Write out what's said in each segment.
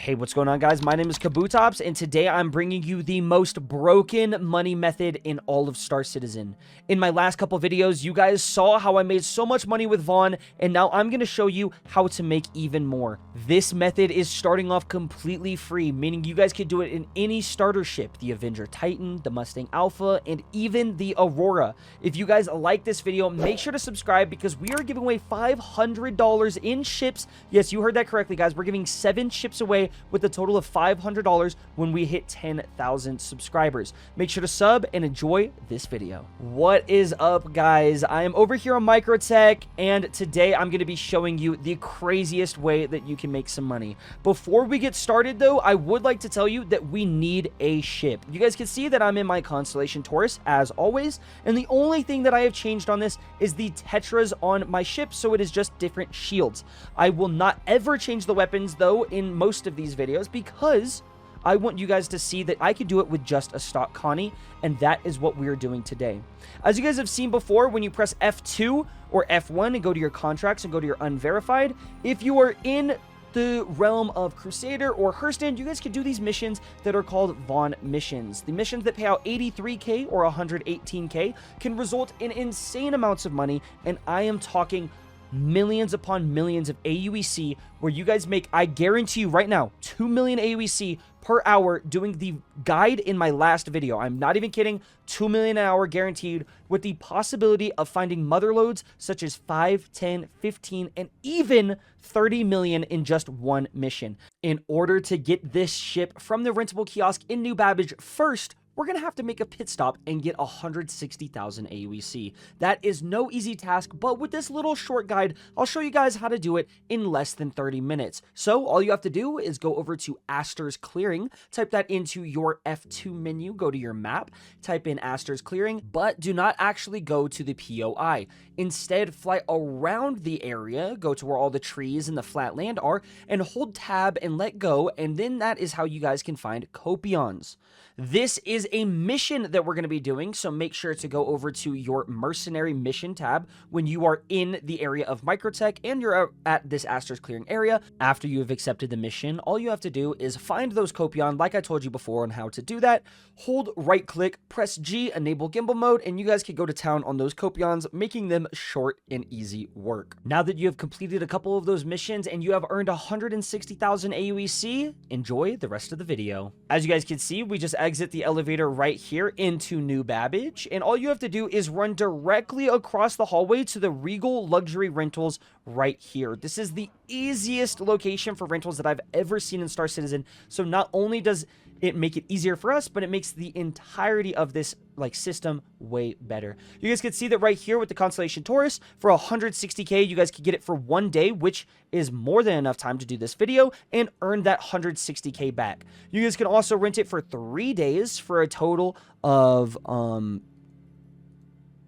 Hey, what's going on, guys? My name is Kabutops, and today I'm bringing you the most broken money method in all of Star Citizen. In my last couple videos, you guys saw how I made so much money with VAUGHN, and now I'm going to show you how to make even more. This method is starting off completely free, meaning you guys can do it in any starter ship, the Avenger Titan, the Mustang Alpha, and even the Aurora. If you guys like this video, make sure to subscribe because we are giving away $500 in ships. Yes, you heard that correctly, guys. We're giving 7 ships away with a total of $500 when we hit 10,000 subscribers. Make sure to sub and enjoy this video. What is up, guys? I am over here on Microtech, and today I'm going to be showing you the craziest way that you can make some money. Before we get started, though, I would like to tell you that we need a ship. You guys can see that I'm in my Constellation Taurus, as always, and the only thing that I have changed on this is the tetras on my ship, so it is just different shields. I will not ever change the weapons, though, in most of these videos because I want you guys to see that I can do it with just a stock Connie, and that is what we are doing today. As you guys have seen before, when you press F2 or F1 and go to your contracts and go to your unverified, if you are in the realm of Crusader or Hurston, you guys can do these missions that are called VAUGHN missions. The missions that pay out 83k or 118k can result in insane amounts of money, and I am talking millions upon millions of aUEC, where you guys make, I guarantee you right now, 2 million aUEC per hour doing the guide in my last video. I'm not even kidding. 2 million an hour guaranteed, with the possibility of finding mother loads such as 5, 10, 15, and even 30 million in just one mission. In order to get this ship from the rentable kiosk in New Babbage, first, we're going to have to make a pit stop and get 160,000 aUEC. That is no easy task, but with this little short guide, I'll show you guys how to do it in less than 30 minutes. So all you have to do is go over to Astor's Clearing, type that into your F2 menu, go to your map, type in Astor's Clearing, but do not actually go to the POI. Instead, fly around the area, go to where all the trees and the flat land are, and hold tab and let go, and then that is how you guys can find Copions. This is a mission that we're going to be doing, so make sure to go over to your mercenary mission tab when you are in the area of Microtech and you're at this Astor's Clearing area. After you have accepted the mission, all you have to do is find those Copion, like I told you before on how to do that. Hold right click, press G, enable gimbal mode, and you guys can go to town on those Copions, making them short and easy work. Now that you have completed a couple of those missions and you have earned 160,000 aUEC, enjoy the rest of the video. As you guys can see, we just exit the elevator right here into New Babbage, and all you have to do is run directly across the hallway to the Regal Luxury Rentals right here. This is the easiest location for rentals that I've ever seen in Star Citizen, so not only does it make it easier for us, but it makes the entirety of this system way better. You guys can see that right here with the Constellation Taurus for 160k, you guys can get it for 1 day, which is more than enough time to do this video and earn that 160k back. You guys can also rent it for 3 days for a total of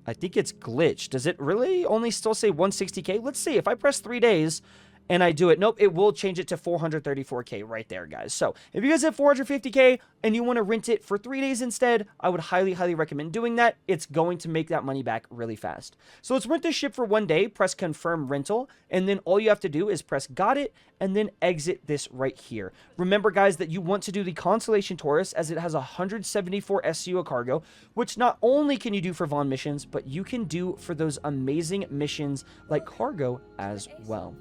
I think it's glitched. Does it really only still say 160k? Let's see. If I press 3 days and I do it, nope, it will change it to 434k right there, guys. So if you guys have 450k and you want to rent it for 3 days instead, I would highly recommend doing that. It's going to make that money back really fast. So let's rent this ship for 1 day, press confirm rental, and then all you have to do is press got it and then exit this right here. Remember, guys, that you want to do the Constellation Taurus as it has 174 SCU cargo, which not only can you do for VAUGHN missions, but you can do for those amazing missions like cargo as well.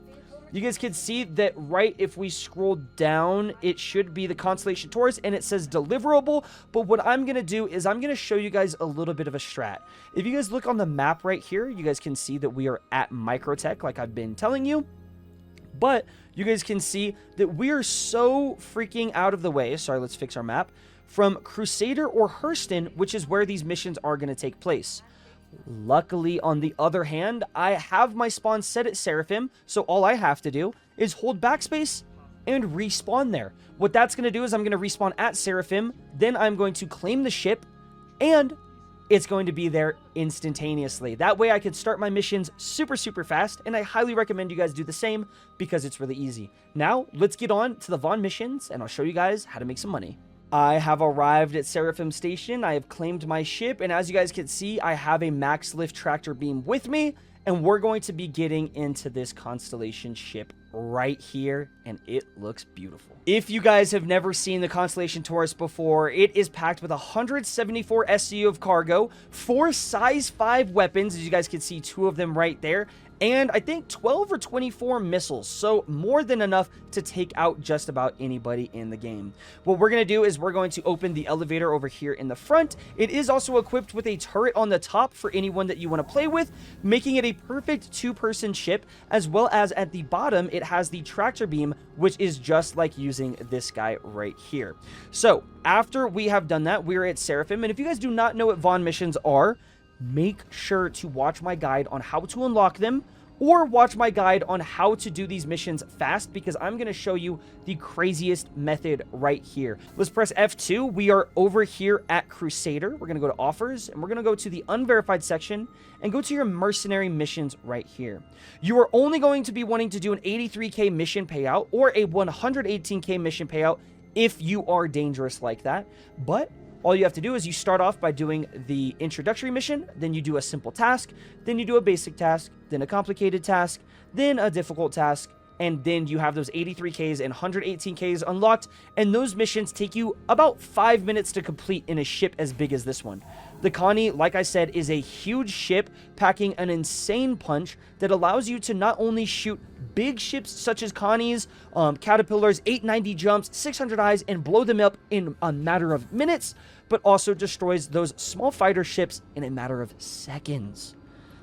You guys can see that right if we scroll down, it should be the Constellation Taurus and it says deliverable. But what I'm going to do is I'm going to show you guys a little bit of a strat. If you guys look on the map right here, you guys can see that we are at Microtech like I've been telling you. But you guys can see that we are so freaking out of the way. Sorry, let's fix our map. From Crusader or Hurston, which is where these missions are going to take place. Luckily, on the other hand, I have my spawn set at Seraphim, so all I have to do is hold backspace and respawn there. What that's going to do is I'm going to respawn at Seraphim, then I'm going to claim the ship, and it's going to be there instantaneously. That way I can start my missions super fast, and I highly recommend you guys do the same because it's really easy. Now, let's get on to the VAUGHN missions, and I'll show you guys how to make some money. I have arrived at Seraphim Station. I have claimed my ship, and as you guys can see, I have a max lift tractor beam with me, and we're going to be getting into this Constellation ship right here, and it looks beautiful. If you guys have never seen the Constellation Taurus before, it is packed with 174 SCU of cargo, 4 size 5 weapons, as you guys can see 2 of them right there, and I think 12 or 24 missiles, so more than enough to take out just about anybody in the game. What we're going to do is we're going to open the elevator over here in the front. It is also equipped with a turret on the top for anyone that you want to play with, making it a perfect 2-person ship, as well as at the bottom, it has the tractor beam, which is just like using this guy right here. So after we have done that, we're at Seraphim, and if you guys do not know what VAUGHN missions are, make sure to watch my guide on how to unlock them, or watch my guide on how to do these missions fast, because I'm going to show you the craziest method right here. Let's press F2. We are over here at Crusader. We're going to go to offers, and we're going to go to the unverified section and go to your mercenary missions right here. You are only going to be wanting to do an 83k mission payout or a 118k mission payout if you are dangerous like that, but all you have to do is you start off by doing the introductory mission, then you do a simple task, then you do a basic task, then a complicated task, then a difficult task, and then you have those 83Ks and 118Ks unlocked, and those missions take you about 5 minutes to complete in a ship as big as this one. The Connie, like I said, is a huge ship packing an insane punch that allows you to not only shoot big ships such as Connies, Caterpillars, 890 jumps, 600 eyes, and blow them up in a matter of minutes, but also destroys those small fighter ships in a matter of seconds.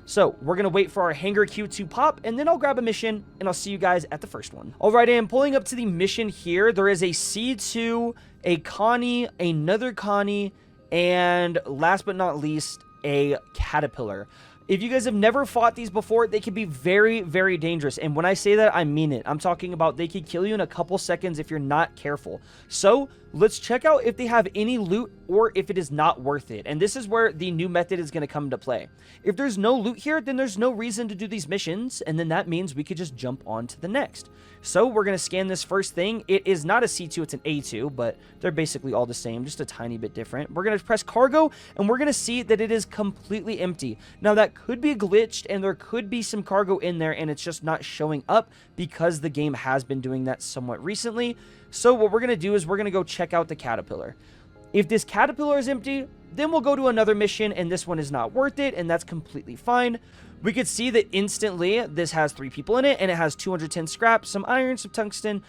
So we're going to wait for our hangar queue to pop, and then I'll grab a mission, and I'll see you guys at the first one. All right, I am pulling up to the mission here. There is a C2, a Connie, another Connie, and last but not least, a Caterpillar. If you guys have never fought these before, they can be very, very dangerous. And when I say that, I mean it. I'm talking about they could kill you in a couple seconds if you're not careful. So let's check out if they have any loot or if it is not worth it. And this is where the new method is going to come into play. If there's no loot here, then there's no reason to do these missions. And then that means we could just jump on to the next. So we're going to scan this first thing. It is not a C2, it's an A2, but they're basically all the same, just a tiny bit different. We're going to press cargo, and we're going to see that it is completely empty. Now that could be glitched, and there could be some cargo in there, and it's just not showing up because the game has been doing that somewhat recently. So what we're going to do is we're going to go check out the Caterpillar. If this Caterpillar is empty, then we'll go to another mission, and this one is not worth it, and that's completely fine. We could see that instantly this has 3 people in it, and it has 210 scrap, some iron, some tungsten,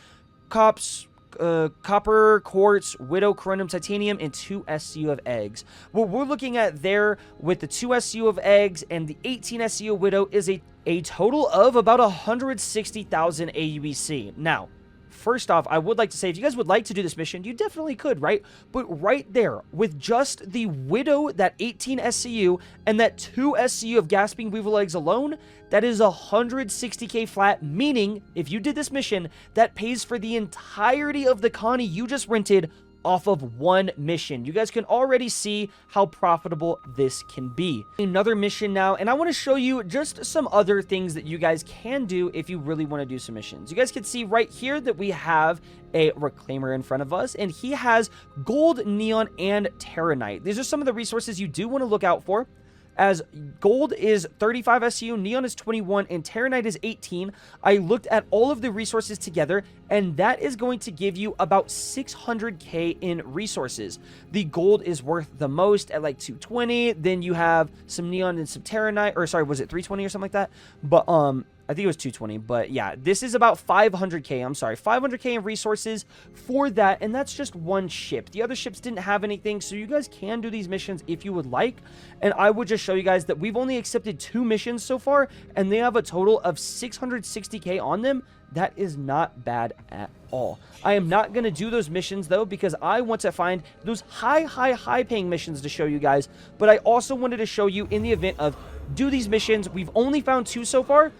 copper, quartz, widow, corundum, titanium, and 2 SCU of eggs. What we're looking at there with the 2 SCU of eggs and the 18 SCU widow is a total of about 160,000 aUEC. Now, first off, I would like to say, if you guys would like to do this mission, you definitely could, right? But right there, with just the Widow, that 18 SCU, and that 2 SCU of Gasping Weevil Eggs alone, that is 160k flat, meaning, if you did this mission, that pays for the entirety of the Connie you just rented off of one mission. You guys can already see how profitable this can be. Another mission now, and I want to show you just some other things that you guys can do if you really want to do some missions. You guys can see right here that we have a reclaimer in front of us, and he has gold, neon, and terranite. These are some of the resources you do want to look out for, as gold is 35 SCU, neon is 21, and terranite is 18. I looked at all of the resources together, and that is going to give you about 600k in resources. The gold is worth the most at like 220. Then you have some neon and some terranite, or sorry, was it 320 or something like that? But I think it was 220, but yeah, this is about 500k. I'm sorry, 500k in resources for that, and that's just one ship. The other ships didn't have anything, so you guys can do these missions if you would like. And I would just show you guys that we've only accepted 2 missions so far, and they have a total of 660k on them. That is not bad at all. I am not going to do those missions, though, because I want to find those high paying missions to show you guys. But I also wanted to show you in the event of do these missions. We've only found 2 so far.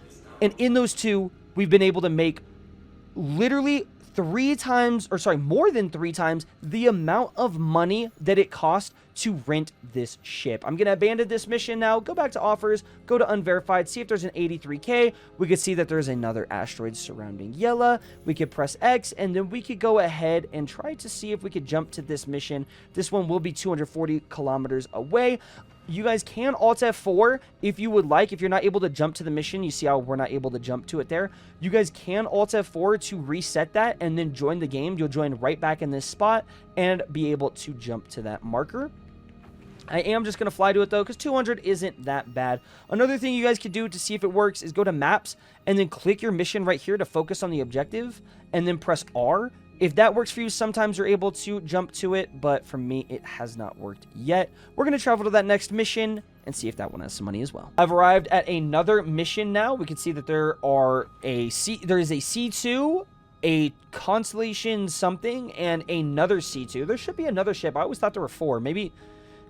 And in those 2, we've been able to make literally 3 times, or sorry, more than 3 times the amount of money that it cost to rent this ship. I'm going to abandon this mission now, go back to offers, go to unverified, see if there's an 83k. We could see that there's another asteroid surrounding Yella. We could press X, and then we could go ahead and try to see if we could jump to this mission. This one will be 240 kilometers away. you guys can Alt F4 if you would like. If you're not able to jump to the mission, you see how we're not able to jump to it there. You guys can Alt F4 to reset that and then join the game. You'll join right back in this spot and be able to jump to that marker. I am just going to fly to it, though, because 200 isn't that bad. Another thing you guys could do to see if it works is go to Maps and then click your mission right here to focus on the objective and then press R. If that works for you, sometimes you're able to jump to it, but for me, it has not worked yet. We're going to travel to that next mission and see if that one has some money as well. I've arrived at another mission now. We can see that there is a C2, a Constellation something, and another C2. There should be another ship. I always thought there were 4. Maybe...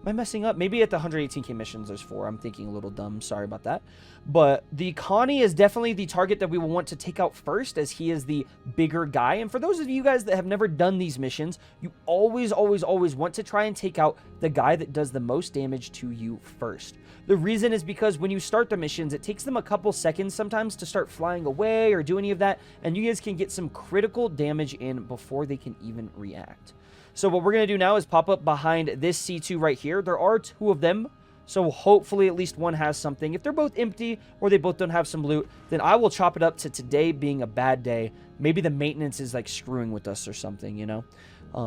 am I messing up? Maybe at the 118k missions there's 4. I'm thinking a little dumb. Sorry about that. But the Connie is definitely the target that we will want to take out first, as he is the bigger guy. And for those of you guys that have never done these missions, you always want to try and take out the guy that does the most damage to you first. The reason is because when you start the missions, it takes them a couple seconds sometimes to start flying away or do any of that. And you guys can get some critical damage in before they can even react. So what we're going to do now is pop up behind this C2 right here. There are 2 of them, so hopefully at least one has something. If they're both empty or they both don't have some loot, then I will chop it up to today being a bad day. Maybe the maintenance is like screwing with us or something, you know?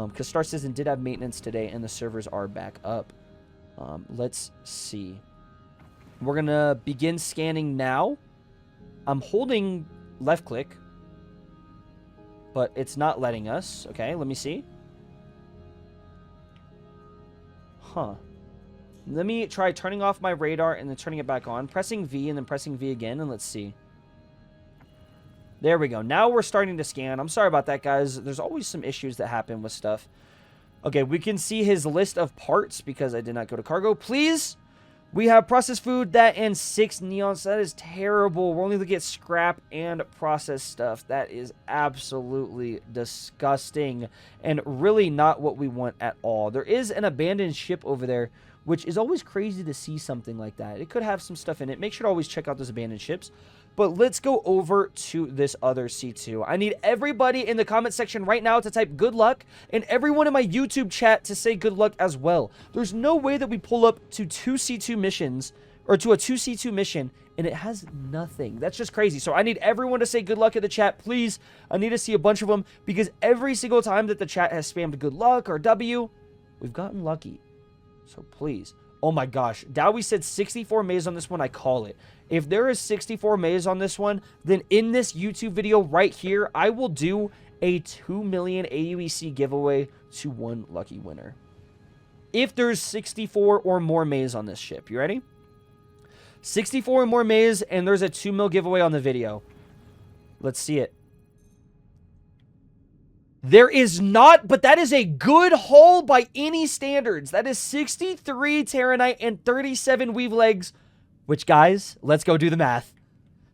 Because Star Citizen did have maintenance today and the servers are back up. Let's see. We're going to begin scanning now. I'm holding left click, but it's not letting us. Okay, let me see. Huh. Let me try turning off my radar and then turning it back on. Pressing V and then pressing V again, and let's see. There we go. Now we're starting to scan. I'm sorry about that, guys. There's always some issues that happen with stuff. Okay, we can see his list of parts because I did not go to cargo. Please! We have processed food, that, and 6 neons. That is terrible. We're only looking at scrap and processed stuff. That is absolutely disgusting and really not what we want at all. There is an abandoned ship over there, which is always crazy to see something like that. It could have some stuff in it. Make sure to always check out those abandoned ships. But let's go over to this other C2. I need everybody in the comment section right now to type good luck, and everyone in my YouTube chat to say good luck as well. There's no way that we pull up to 2 C2 missions, or to a 2 C2 mission, and it has nothing. That's just crazy. So I need everyone to say good luck in the chat, please. I need to see a bunch of them, because every single time that the chat has spammed good luck or W, we've gotten lucky. So please. Oh my gosh. Dowie said 64 maze on this one. I call it. If there is 64 maze on this one, then in this YouTube video right here, I will do a 2 million aUEC giveaway to one lucky winner. If there's 64 or more maze on this ship. You ready? 64 or more maze, and there's a 2 mil giveaway on the video. Let's see it. There is not, but that is a good haul by any standards. That is 63 Terranite and 37 Weave Legs, which, guys, let's go do the math.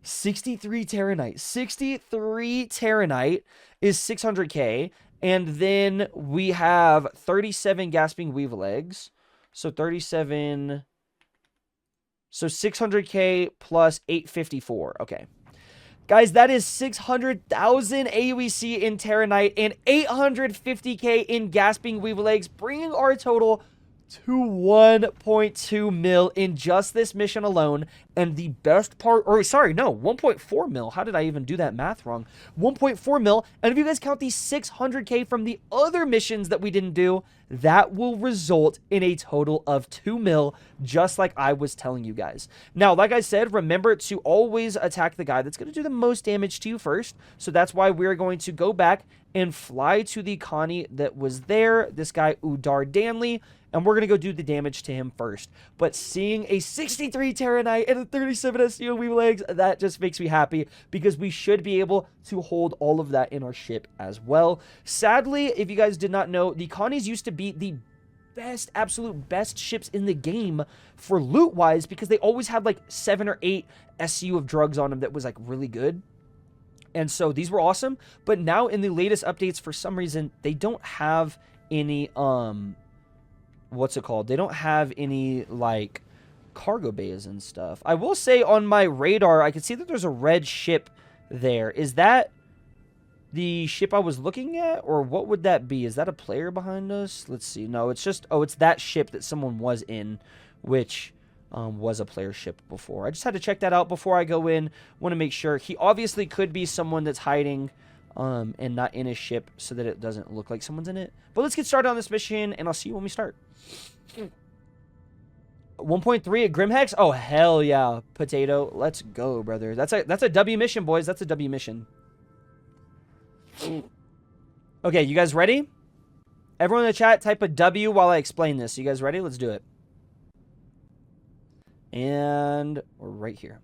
63 Terranite. 63 Terranite is 600k, and then we have 37 Gasping Weave Legs. So 37, so 600k plus 854. Okay. Guys, that is 600,000 aUEC in Terranite and 850k in Gasping Weave Legs, bringing our total to 1.2 mil in just this mission alone. And the best part, or sorry, no, 1.4 mil. How did I even do that math wrong? 1.4 mil. And if you guys count the 600k from the other missions that we didn't do, that will result in a total of 2 mil, just like I was telling you guys. Now, like I said, remember to always attack the guy that's going to do the most damage to you first. So that's why we're going to go back and fly to the Connie that was there, this guy Udar Danley, and we're going to go do the damage to him first. But seeing a 63 Terranite and a 37 SEO Weave Legs, that just makes me happy, because we should be able to hold all of that in our ship as well. Sadly, if you guys did not know, the Connies used to be the best, absolute best ships in the game for loot-wise, because they always had like 7 or 8 SU of drugs on them that was like really good. And so these were awesome. But now in the latest updates, for some reason, they don't have any, what's it called? They don't have any, like, cargo bays and stuff. I will say on my radar, I can see that there's a red ship there. Is that the ship I was looking at? Or what would that be? Is that a player behind us? Let's see. No, it's just, oh, it's that ship that someone was in which was a player ship before. I just had to check that out before I go in. Want to make sure. He obviously could be someone that's hiding and not in his ship so that it doesn't look like someone's in it. But let's get started on this mission, and I'll see you when we start. 1.3 at Grimhex? Oh, hell yeah. Potato. Let's go, brother. That's a W mission, boys. That's a W mission. Okay, you guys ready? Everyone in the chat, type a W while I explain this. You guys ready? Let's do it. And we're right here.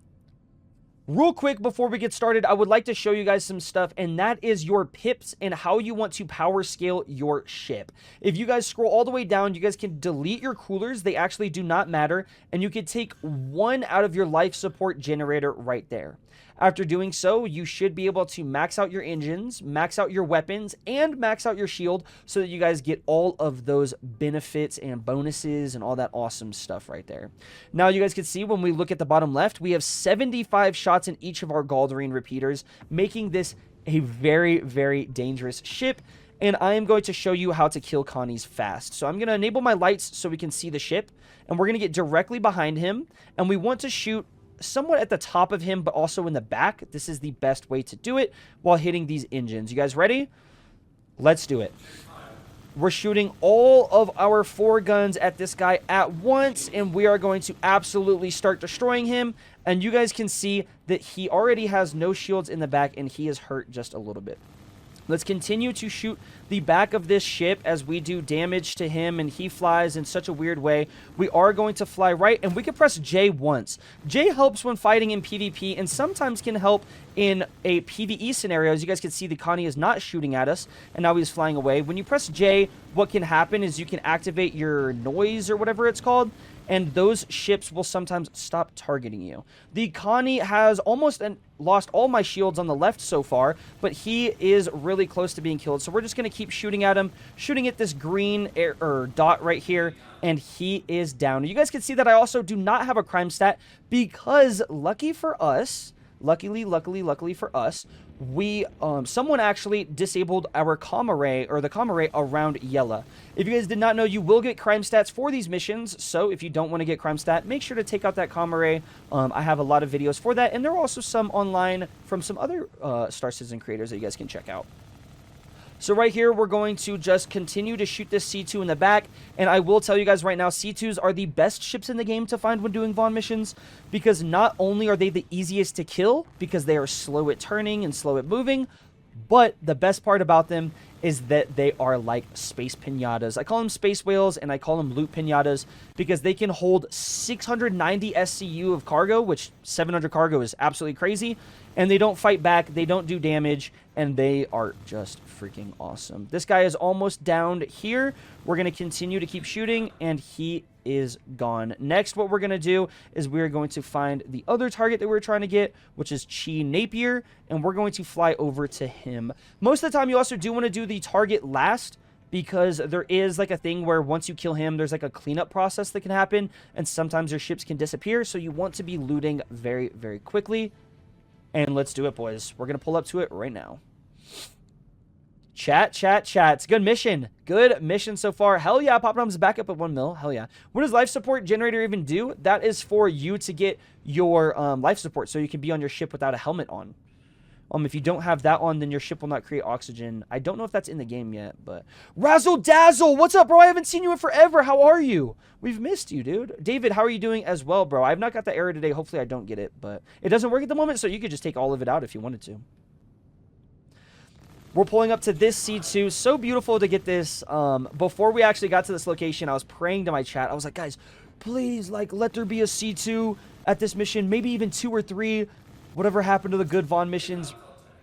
Real quick before we get started, I would like to show you guys some stuff, and that is your pips and how you want to power scale your ship. If you guys scroll all the way down, you guys can delete your coolers. They actually do not matter, and you can take one out of your life support generator right there. After doing so, you should be able to max out your engines, max out your weapons, and max out your shield so that you guys get all of those benefits and bonuses and all that awesome stuff right there. Now, you guys can see when we look at the bottom left, we have 75 shots in each of our Galdarine repeaters, making this a very, very dangerous ship. And I am going to show you how to kill Connies fast. So I'm going to enable my lights so we can see the ship, and we're going to get directly behind him, and we want to shoot somewhat at the top of him, but also in the back. This is the best way to do it while hitting these engines. You guys ready? Let's do it. We're shooting all of our 4 guns at this guy at once, and we are going to absolutely start destroying him. And you guys can see that he already has no shields in the back, and he is hurt just a little bit. Let's continue to shoot the back of this ship as we do damage to him, and he flies in such a weird way. We are going to fly right, and we can press J once. J helps when fighting in PvP and sometimes can help in a PvE scenario. As you guys can see, the Connie is not shooting at us, and now he's flying away. When you press J, what can happen is you can activate your noise or whatever it's called, and those ships will sometimes stop targeting you. The Connie has almost lost all my shields on the left so far, but he is really close to being killed. So we're just going to keep shooting at him, shooting at this green dot right here, and he is down. You guys can see that I also do not have a crime stat because luckily for us, we someone actually disabled our comm array, or the comm array around Yella. If you guys did not know, you will get crime stats for these missions, so if you don't want to get crime stat, make sure to take out that comm array. I have a lot of videos for that, and there are also some online from some other Star Citizen creators that you guys can check out. So right here, we're going to just continue to shoot this C2 in the back, and I will tell you guys right now, C2s are the best ships in the game to find when doing VAUGHN missions, because not only are they the easiest to kill, because they are slow at turning and slow at moving, but the best part about them is that they are like space pinatas. I call them space whales, and I call them loot pinatas, because they can hold 690 SCU of cargo, which 700 cargo is absolutely crazy, and they don't fight back, they don't do damage, and they are just freaking awesome. This guy is almost downed here. We're going to continue to keep shooting, and he is gone. Next, what we're going to do is we're going to find the other target that we're trying to get, which is Chi Napier, and we're going to fly over to him. Most of the time, you also do want to do the target last, because there is like a thing where once you kill him, there's like a cleanup process that can happen, and sometimes your ships can disappear, so you want to be looting very, very quickly. And let's do it, boys. We're going to pull up to it right now. Chat. It's a good mission. Good mission so far. Hell yeah, Popdom's back up at 1 mil. Hell yeah. What does life support generator even do? That is for you to get your life support so you can be on your ship without a helmet on. If you don't have that on, then your ship will not create oxygen. I don't know if that's in the game yet, but... Razzle Dazzle! What's up, bro? I haven't seen you in forever. How are you? We've missed you, dude. David, how are you doing as well, bro? I've not got the error today. Hopefully I don't get it, but it doesn't work at the moment, so you could just take all of it out if you wanted to. We're pulling up to this C2. So beautiful to get this. Before we actually got to this location, I was praying to my chat. I was like, guys, please, like, let there be a C2 at this mission. Maybe even 2 or 3. Whatever happened to the good VAUGHN missions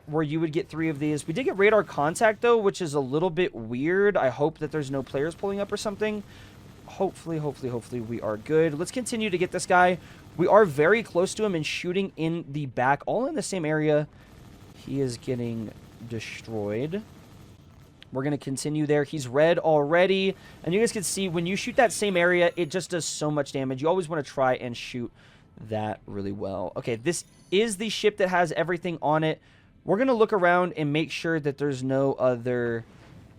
where you would get 3 of these. We did get radar contact, though, which is a little bit weird. I hope that there's no players pulling up or something. Hopefully we are good. Let's continue to get this guy. We are very close to him and shooting in the back, all in the same area. He is getting destroyed. We're going to continue there. He's red already. And you guys can see when you shoot that same area, it just does so much damage. You always want to try and shoot that really well. Okay, this is the ship that has everything on it. We're going to look around and make sure that there's no other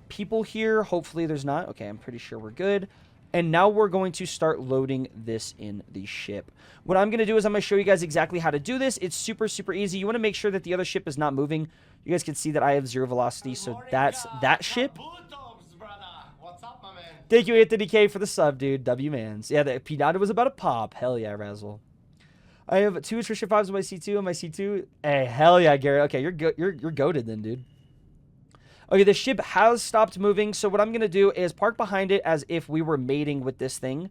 people here. Hopefully there's not. Okay, I'm pretty sure we're good. And now we're going to start loading this in the ship. What I'm going to do is I'm going to show you guys exactly how to do this. It's super, super easy. You want to make sure that the other ship is not moving. You guys can see that I have 0 velocity, so that's that ship. Thank you, Anthony K, for the sub, dude. W-mans. Yeah, the Pinata was about a pop. Hell yeah, Razzle. I have 2 attrition 5s on my C2 and my C2. Hey, hell yeah, Gary. Okay, you're goated then, dude. Okay, the ship has stopped moving, so what I'm going to do is park behind it as if we were mating with this thing.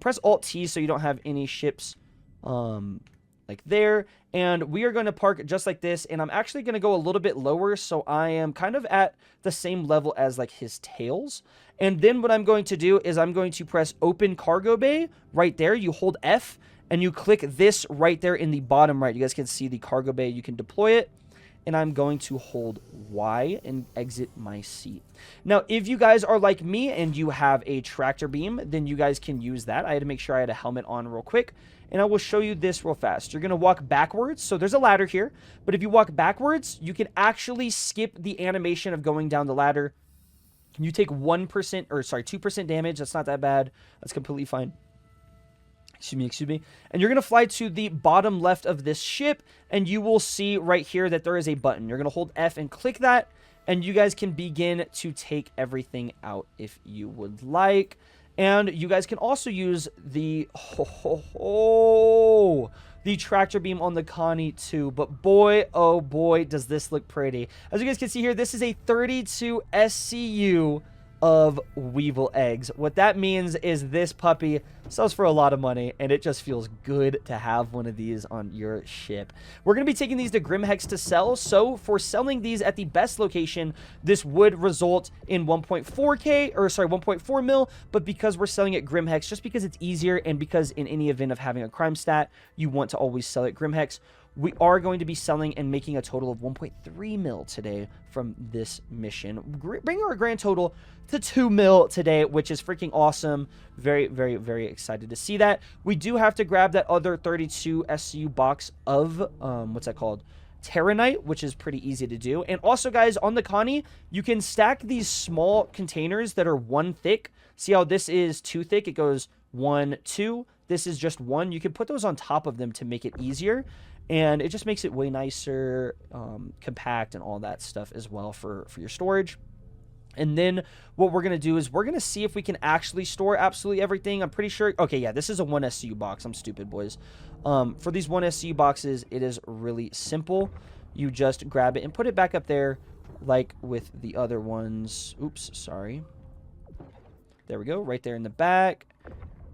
Press Alt-T so you don't have any ships like there. And we are going to park just like this, and I'm actually going to go a little bit lower so I am kind of at the same level as like his tails. And then what I'm going to do is I'm going to press Open Cargo Bay right there. You hold F, and you click this right there in the bottom right. You guys can see the cargo bay. You can deploy it. And I'm going to hold Y and exit my seat. Now, if you guys are like me and you have a tractor beam, then you guys can use that. I had to make sure I had a helmet on real quick. And I will show you this real fast. You're going to walk backwards. So there's a ladder here. But if you walk backwards, you can actually skip the animation of going down the ladder. You take 1% or sorry, 2% damage. That's not that bad. That's completely fine. Excuse me. And you're going to fly to the bottom left of this ship, and you will see right here that there is a button. You're going to hold F and click that, and you guys can begin to take everything out if you would like. And you guys can also use the the tractor beam on the Connie too. But boy, oh boy, does this look pretty. As you guys can see here, this is a 32 SCU of Weevil eggs. What that means is this puppy sells for a lot of money, and it just feels good to have one of these on your ship. We're going to be taking these to Grimhex to sell, so for selling these at the best location, this would result in 1.4k, or sorry, 1.4 mil, but because we're selling at Grimhex, just because it's easier, and because in any event of having a crime stat, you want to always sell at Grimhex, we are going to be selling and making a total of 1.3 mil today from this mission. Bring our grand total to 2 mil today, which is freaking awesome. Very, very, very excited to see that. We do have to grab that other 32 SCU box of, what's that called? Terranite, which is pretty easy to do. And also, guys, on the Connie, you can stack these small containers that are 1 thick. See how this is 2 thick? It goes 1, 2. This is just 1. You can put those on top of them to make it easier. And it just makes it way nicer, compact, and all that stuff as well for your storage. And then what we're going to do is we're going to see if we can actually store absolutely everything. I'm pretty sure. Okay, yeah, this is a 1 SCU box. I'm stupid, boys. For these 1 SCU boxes, it is really simple. You just grab it and put it back up there like with the other ones. Oops, sorry. There we go, right there in the back.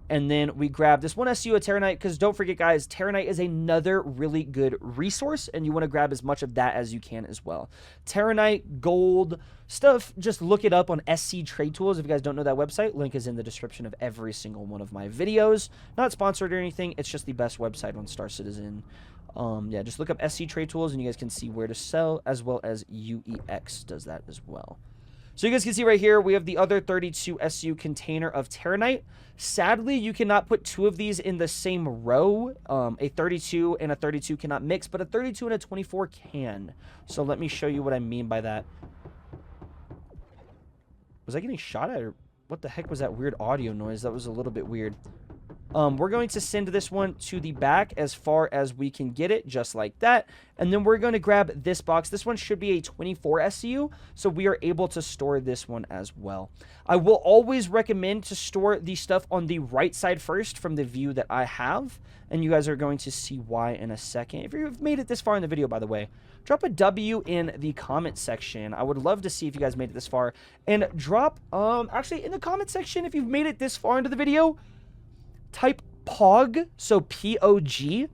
And then we grab this 1 SCU of Terranite, because don't forget, guys, Terranite is another really good resource, and you want to grab as much of that as you can as well. Terranite, gold, stuff, just look it up on SC Trade Tools. If you guys don't know that website, link is in the description of every single one of my videos. Not sponsored or anything, it's just the best website on Star Citizen. Yeah, just look up SC Trade Tools, and you guys can see where to sell, as well as aUEC does that as well. So you guys can see right here, we have the other 32 SU container of Terranite. Sadly, you cannot put 2 of these in the same row. A 32 and a 32 cannot mix, but a 32 and a 24 can. So let me show you what I mean by that. Was I getting shot at, or what the heck was that weird audio noise? That was a little bit weird. We're going to send this one to the back as far as we can get it, just like that. And then we're going to grab this box. This one should be a 24 SCU, so we are able to store this one as well. I will always recommend to store the stuff on the right side first from the view that I have, and you guys are going to see why in a second. If you've made it this far in the video, by the way, drop a W in the comment section. I would love to see if you guys made it this far. And drop, actually, in the comment section, if you've made it this far into the video, type POG, so P-O-G,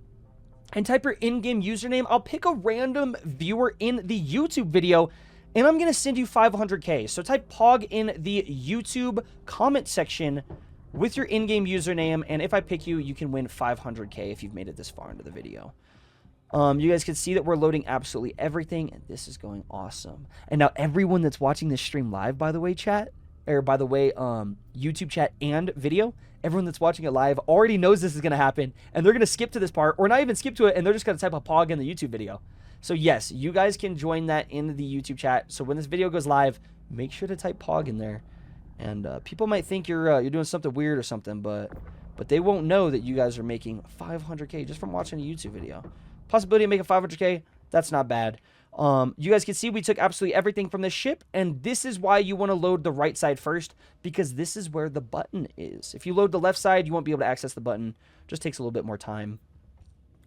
and type your in-game username. I'll pick a random viewer in the YouTube video, and I'm going to send you 500k. So type POG in the YouTube comment section with your in-game username, and if I pick you, you can win 500k if you've made it this far into the video. You guys can see that we're loading absolutely everything, and this is going awesome. And now everyone that's watching this stream live, by the way, chat, or by the way, YouTube chat and video, everyone that's watching it live already knows this is going to happen, and they're going to skip to this part, or not even skip to it, and they're just going to type a POG in the YouTube video. So yes, you guys can join that in the YouTube chat. So when this video goes live, make sure to type POG in there, And people might think you're doing something weird or something, but they won't know that you guys are making 500K just from watching a YouTube video. Possibility of making 500K, that's not bad. You guys can see we took absolutely everything from this ship, and this is why you want to load the right side first, because this is where the button is. If you load the left side, you won't be able to access the button. Just takes a little bit more time.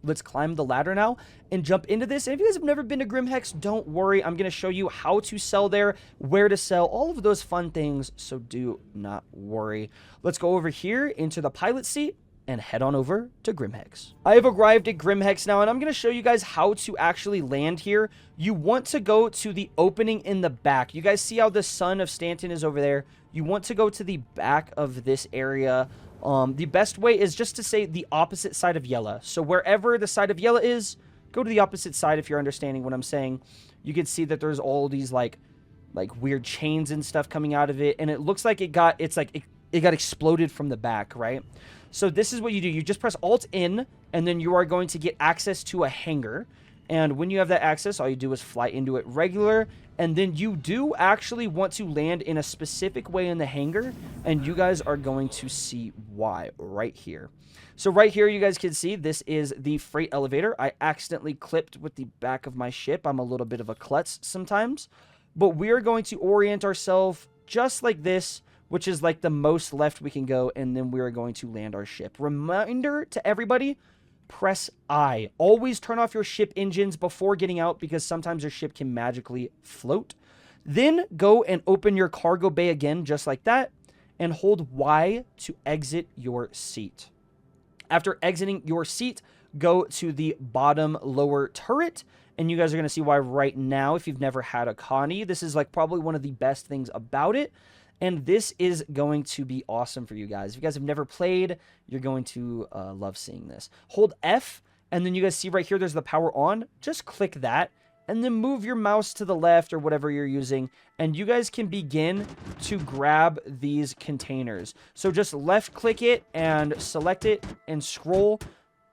Let's climb the ladder now and jump into this. And if you guys have never been to Grimhex, don't worry. I'm going to show you how to sell there, where to sell, all of those fun things. So do not worry. Let's go over here into the pilot seat and head on over to Grimhex. I have arrived at Grimhex now, and I'm going to show you guys how to actually land here. You want to go to the opening in the back. You guys see how the Son of Stanton is over there? You want to go to the back of this area. The best way is just to say the opposite side of Yella. So wherever the side of Yella is, go to the opposite side if you're understanding what I'm saying. You can see that there's all these like weird chains and stuff coming out of it, and it looks like it got exploded from the back, right? So this is what you do. You just press Alt in, and then you are going to get access to a hangar. And when you have that access, all you do is fly into it regular. And then you do actually want to land in a specific way in the hangar. And you guys are going to see why right here. So right here, you guys can see this is the freight elevator. I accidentally clipped with the back of my ship. I'm a little bit of a klutz sometimes. But we are going to orient ourselves just like this, which is like the most left we can go. And then we are going to land our ship. Reminder to everybody, press I. Always turn off your ship engines before getting out, because sometimes your ship can magically float. Then go and open your cargo bay again, just like that, and hold Y to exit your seat. After exiting your seat, go to the bottom lower turret, and you guys are going to see why right now. If you've never had a Connie, this is like probably one of the best things about it. And this is going to be awesome for you guys. If you guys have never played, you're going to love seeing this. Hold F, and then you guys see right here, there's the power on. Just click that, and then move your mouse to the left or whatever you're using, and you guys can begin to grab these containers. So just left click it and select it and scroll.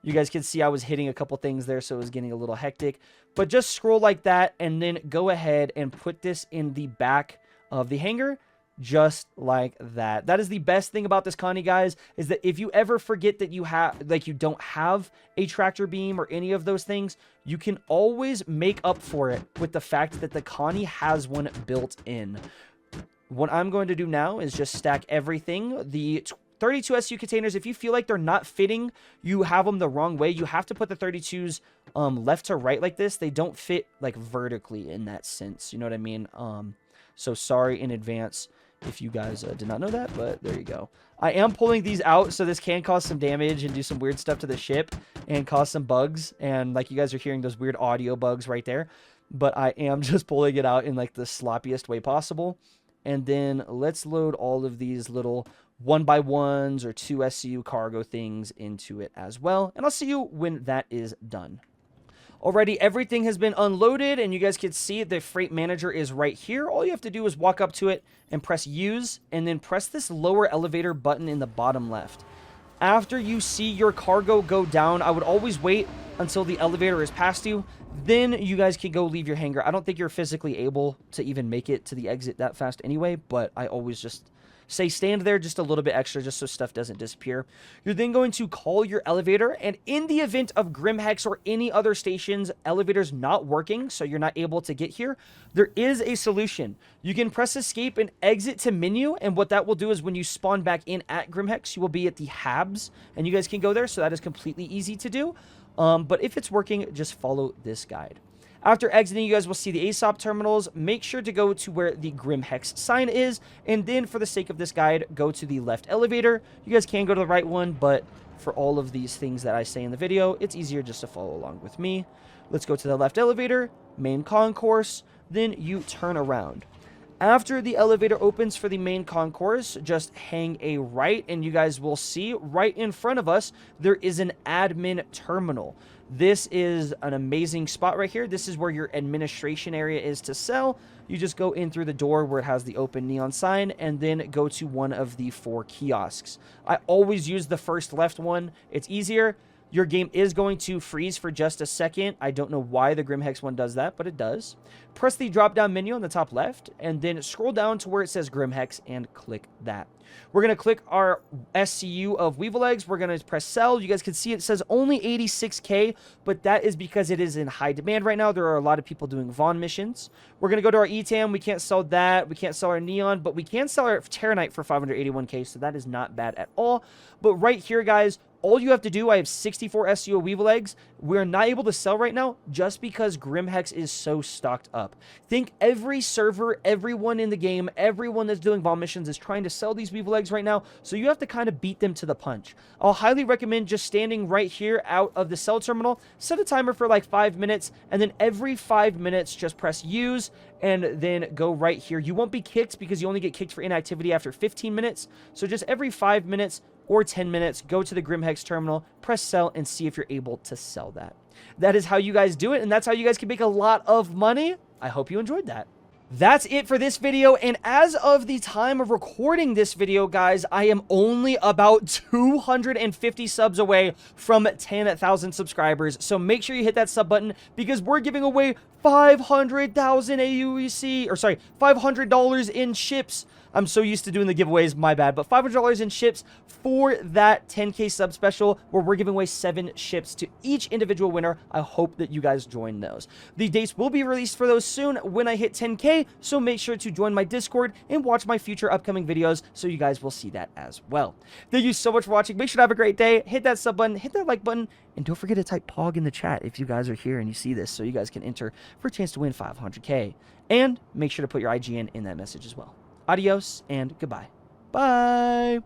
You guys can see I was hitting a couple things there, so it was getting a little hectic. But just scroll like that, and then go ahead and put this in the back of the hangar. Just like that. That is the best thing about this Connie, guys, is that if you ever forget that you don't have a tractor beam or any of those things, you can always make up for it with the fact that the Connie has one built in. What I'm going to do now is just stack everything. The 32 SU containers, if you feel like they're not fitting, you have them the wrong way, you have to put the 32s left to right like this. They don't fit like vertically in that sense. You know what I mean? So sorry in advance if you guys did not know that, but there you go. I am pulling these out, so this can cause some damage and do some weird stuff to the ship and cause some bugs. And like you guys are hearing those weird audio bugs right there. But I am just pulling it out in like the sloppiest way possible. And then let's load all of these little 1x1s or 2 SCU cargo things into it as well. And I'll see you when that is done. Alrighty, everything has been unloaded, and you guys can see the freight manager is right here. All you have to do is walk up to it and press use, and then press this lower elevator button in the bottom left. After you see your cargo go down, I would always wait until the elevator is past you. Then you guys can go leave your hangar. I don't think you're physically able to even make it to the exit that fast anyway, but I always just say stand there just a little bit extra just so stuff doesn't disappear. You're then going to call your elevator, and in the event of Grimhex or any other stations, elevators not working, so you're not able to get here, there is a solution. You can press escape and exit to menu, and what that will do is when you spawn back in at Grimhex, you will be at the Habs, and you guys can go there, so that is completely easy to do. But if it's working, just follow this guide. After exiting, you guys will see the ASOP terminals. Make sure to go to where the Grimhex sign is, and then for the sake of this guide, go to the left elevator. You guys can go to the right one, but for all of these things that I say in the video, it's easier just to follow along with me. Let's go to the left elevator, main concourse, then you turn around. After the elevator opens for the main concourse, just hang a right, and you guys will see right in front of us, there is an admin terminal. This is an amazing spot right here. This is where your administration area is to sell. You just go in through the door where it has the open neon sign, and then go to one of the 4 kiosks. I always use the first left one. It's easier. your game is going to freeze for just a second. I don't know why the Grim Hex one does that, but it does. Press the drop-down menu on the top left, and then scroll down to where it says Grim Hex and click that. We're going to click our SCU of Weevil Eggs. We're going to press sell. You guys can see it says only 86K, but that is because it is in high demand right now. There are a lot of people doing Vaughn missions. We're going to go to our ETAM. We can't sell that. We can't sell our Neon, but we can sell our Terranite for 581K, so that is not bad at all. But right here, guys, all you have to do, I have 64 SEO Weevil Eggs. We're not able to sell right now just because Grim Hex is so stocked up. Think every server, everyone in the game, everyone that's doing Vault missions is trying to sell these Weevil Eggs right now, so you have to kind of beat them to the punch. I'll highly recommend just standing right here out of the sell terminal, set a timer for like 5 minutes, and then every 5 minutes just press use, and then go right here. You won't be kicked because you only get kicked for inactivity after 15 minutes, so just every 5 minutes, or 10 minutes, go to the Grim Hex terminal, press sell, and see if you're able to sell that. That is how you guys do it, and that's how you guys can make a lot of money. I hope you enjoyed that. That's it for this video, and as of the time of recording this video, guys, I am only about 250 subs away from 10,000 subscribers, so make sure you hit that sub button, because we're giving away 500,000 aUEC, or sorry, $500 in chips. I'm so used to doing the giveaways, my bad, but $500 in chips for that 10K sub special where we're giving away 7 chips to each individual winner. I hope that you guys join those. The dates will be released for those soon when I hit 10K, so make sure to join my Discord and watch my future upcoming videos so you guys will see that as well. Thank you so much for watching. Make sure to have a great day. Hit that sub button, hit that like button, and don't forget to type POG in the chat if you guys are here and you see this so you guys can enter for a chance to win 500K. And make sure to put your IGN in that message as well. Adios and goodbye. Bye.